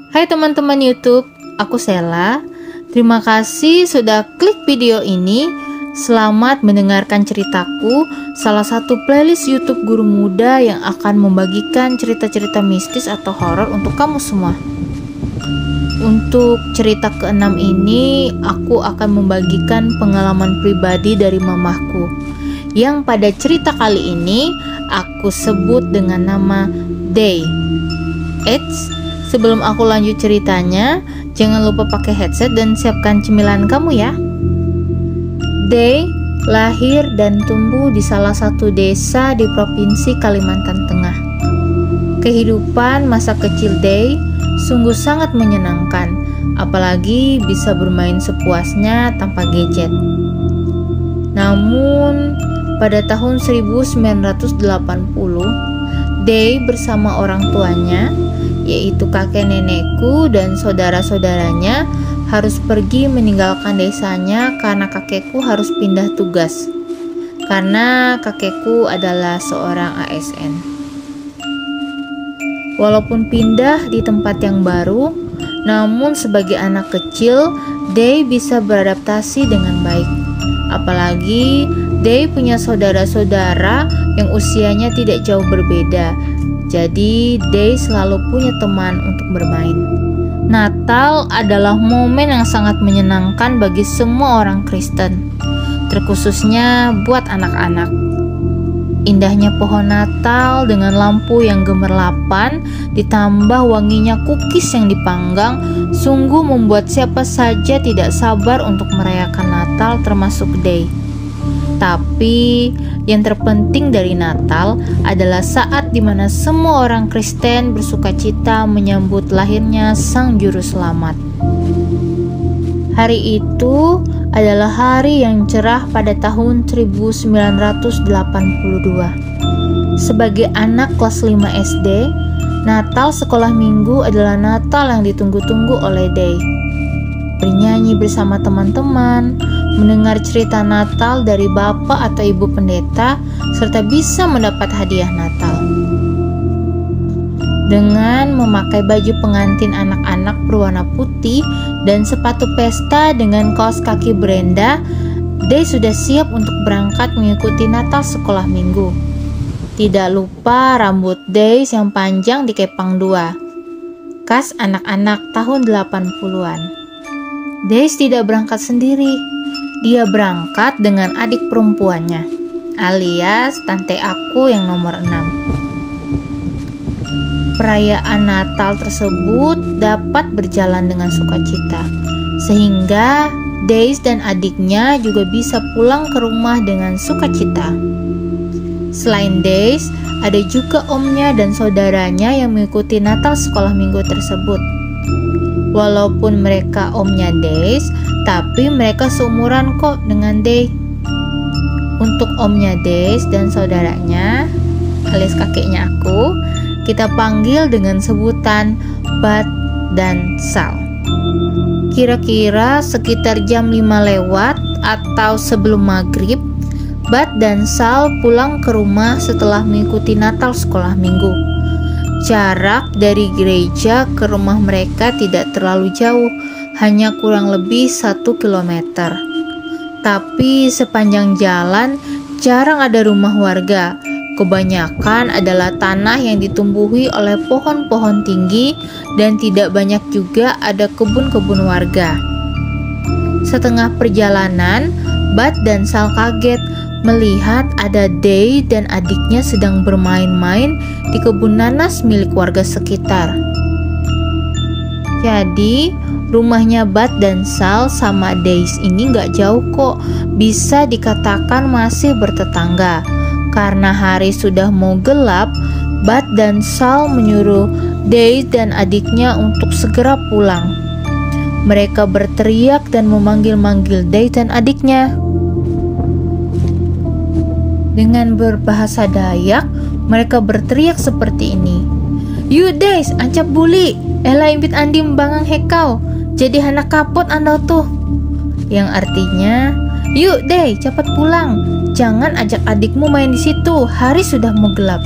Hai teman-teman YouTube, aku Sela. Terima kasih sudah klik video ini. Selamat mendengarkan ceritaku, salah satu playlist YouTube guru muda yang akan membagikan cerita-cerita mistis atau horor untuk kamu semua. Untuk cerita ke-6 ini, aku akan membagikan pengalaman pribadi dari mamahku, yang pada cerita kali ini aku sebut dengan nama Day. Sebelum aku lanjut ceritanya, jangan lupa pakai headset dan siapkan cemilan kamu ya. Day lahir dan tumbuh di salah satu desa di Provinsi Kalimantan Tengah. Kehidupan masa kecil Day sungguh sangat menyenangkan, apalagi bisa bermain sepuasnya tanpa gadget. Namun, pada tahun 1980, Day bersama orang tuanya, yaitu kakek nenekku dan saudara-saudaranya, harus pergi meninggalkan desanya karena kakekku harus pindah tugas. Karena kakekku adalah seorang ASN. Walaupun pindah di tempat yang baru, namun sebagai anak kecil, Day bisa beradaptasi dengan baik. Apalagi Day punya saudara-saudara yang usianya tidak jauh berbeda. Jadi Day selalu punya teman untuk bermain. Natal adalah momen yang sangat menyenangkan bagi semua orang Kristen, terkhususnya buat anak-anak. Indahnya pohon Natal dengan lampu yang gemerlapan ditambah wanginya cookies yang dipanggang sungguh membuat siapa saja tidak sabar untuk merayakan Natal, termasuk Day. Tapi yang terpenting dari Natal adalah saat dimana semua orang Kristen bersukacita menyambut lahirnya Sang Juru Selamat. Hari itu adalah hari yang cerah pada tahun 1982. Sebagai anak kelas 5 SD, Natal sekolah minggu adalah Natal yang ditunggu-tunggu oleh Day. Bernyanyi bersama teman-teman, mendengar cerita Natal dari bapak atau ibu pendeta, serta bisa mendapat hadiah Natal. Dengan memakai baju pengantin anak-anak berwarna putih dan sepatu pesta dengan kaos kaki Brenda, Day sudah siap untuk berangkat mengikuti Natal sekolah minggu. Tidak lupa rambut Day yang panjang dikepang dua, khas anak-anak tahun 80-an. Day tidak berangkat sendiri. Dia berangkat dengan adik perempuannya, alias tante aku yang nomor 6. Perayaan Natal tersebut dapat berjalan dengan sukacita, sehingga Days dan adiknya juga bisa pulang ke rumah dengan sukacita. Selain Days, ada juga omnya dan saudaranya yang mengikuti Natal sekolah minggu tersebut. Walaupun mereka omnya Days, tapi mereka seumuran kok dengan Day. Untuk omnya Days dan saudaranya, alias kakeknya aku, kita panggil dengan sebutan Bud dan Sal. Kira-kira sekitar jam 5 lewat atau sebelum maghrib, Bud dan Sal pulang ke rumah setelah mengikuti Natal sekolah minggu. Jarak dari gereja ke rumah mereka tidak terlalu jauh, hanya kurang lebih 1 kilometer. Tapi sepanjang jalan jarang ada rumah warga. Kebanyakan adalah tanah yang ditumbuhi oleh pohon-pohon tinggi dan tidak banyak juga ada kebun-kebun warga. Setengah perjalanan, Bud dan Sal kaget melihat ada Day dan adiknya sedang bermain-main di kebun nanas milik warga sekitar. Jadi, rumahnya Bud dan Sal sama Days ini gak jauh kok, bisa dikatakan masih bertetangga. Karena hari sudah mau gelap, Bud dan Sal menyuruh Days dan adiknya untuk segera pulang. Mereka berteriak dan memanggil-manggil Days dan adiknya. Dengan berbahasa Dayak, mereka berteriak seperti ini. "Yuk Days, ancap buli, ela impit andi membangang hekau, jadi anak kapot anda tuh." Yang artinya, "Yuk Day, cepat pulang, jangan ajak adikmu main di situ, hari sudah mau gelap."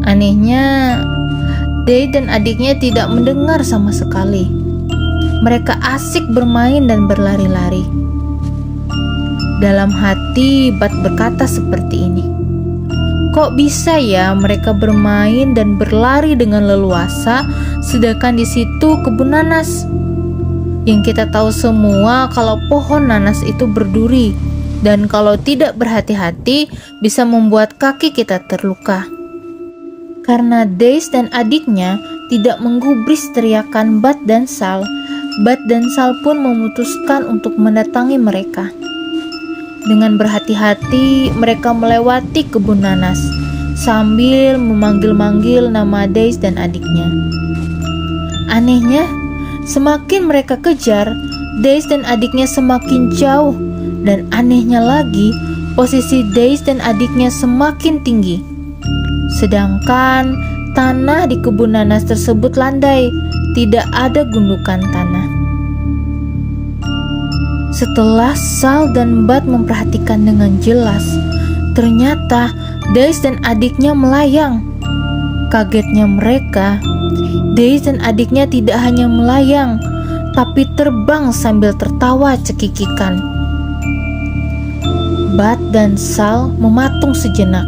Anehnya, Day dan adiknya tidak mendengar sama sekali. Mereka asik bermain dan berlari-lari. Dalam hati, Bud berkata seperti ini. Kok bisa ya mereka bermain dan berlari dengan leluasa, sedangkan di situ kebun nanas? Yang kita tahu semua kalau pohon nanas itu berduri, dan kalau tidak berhati-hati bisa membuat kaki kita terluka. Karena Daisy dan adiknya tidak menggubris teriakan Bud dan Sal, Bud dan Sal pun memutuskan untuk mendatangi mereka. Dengan berhati-hati mereka melewati kebun nanas sambil memanggil-manggil nama Daisy dan adiknya. Anehnya, semakin mereka kejar, Daisy dan adiknya semakin jauh, dan anehnya lagi, posisi Daisy dan adiknya semakin tinggi. Sedangkan tanah di kebun nanas tersebut landai, tidak ada gundukan tanah. Setelah Sal dan Bud memperhatikan dengan jelas, ternyata Daisy dan adiknya melayang. Kagetnya mereka, Daisy dan adiknya tidak hanya melayang, tapi terbang sambil tertawa cekikikan. Bud dan Sal mematung sejenak,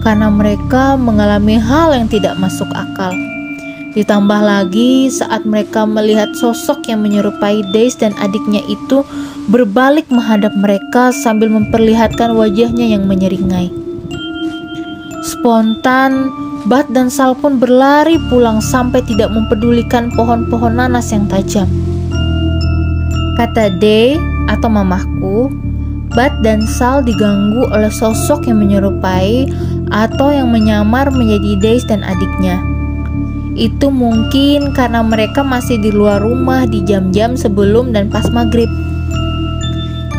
karena mereka mengalami hal yang tidak masuk akal. Ditambah lagi saat mereka melihat sosok yang menyerupai Daisy dan adiknya itu berbalik menghadap mereka sambil memperlihatkan wajahnya yang menyeringai. Spontan, Bud dan Sal pun berlari pulang sampai tidak mempedulikan pohon-pohon nanas yang tajam. Kata Day atau mamahku, Bud dan Sal diganggu oleh sosok yang menyerupai atau yang menyamar menjadi Daisy dan adiknya. Itu mungkin karena mereka masih di luar rumah di jam-jam sebelum dan pas maghrib.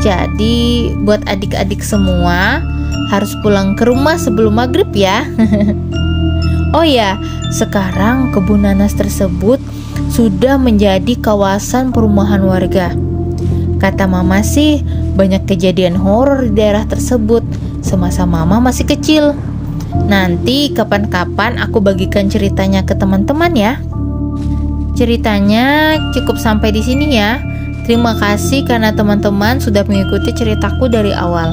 Jadi buat adik-adik semua harus pulang ke rumah sebelum maghrib ya. Oh ya, sekarang kebun nanas tersebut sudah menjadi kawasan perumahan warga. Kata mama sih banyak kejadian horor di daerah tersebut semasa mama masih kecil. Nanti kapan-kapan aku bagikan ceritanya ke teman-teman ya. Ceritanya cukup sampai di sini ya. Terima kasih karena teman-teman sudah mengikuti ceritaku dari awal.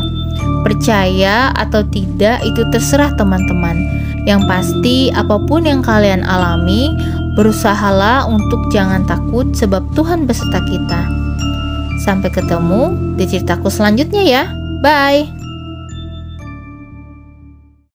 Percaya atau tidak itu terserah teman-teman. Yang pasti apapun yang kalian alami, berusahalah untuk jangan takut sebab Tuhan beserta kita. Sampai ketemu di ceritaku selanjutnya ya. Bye.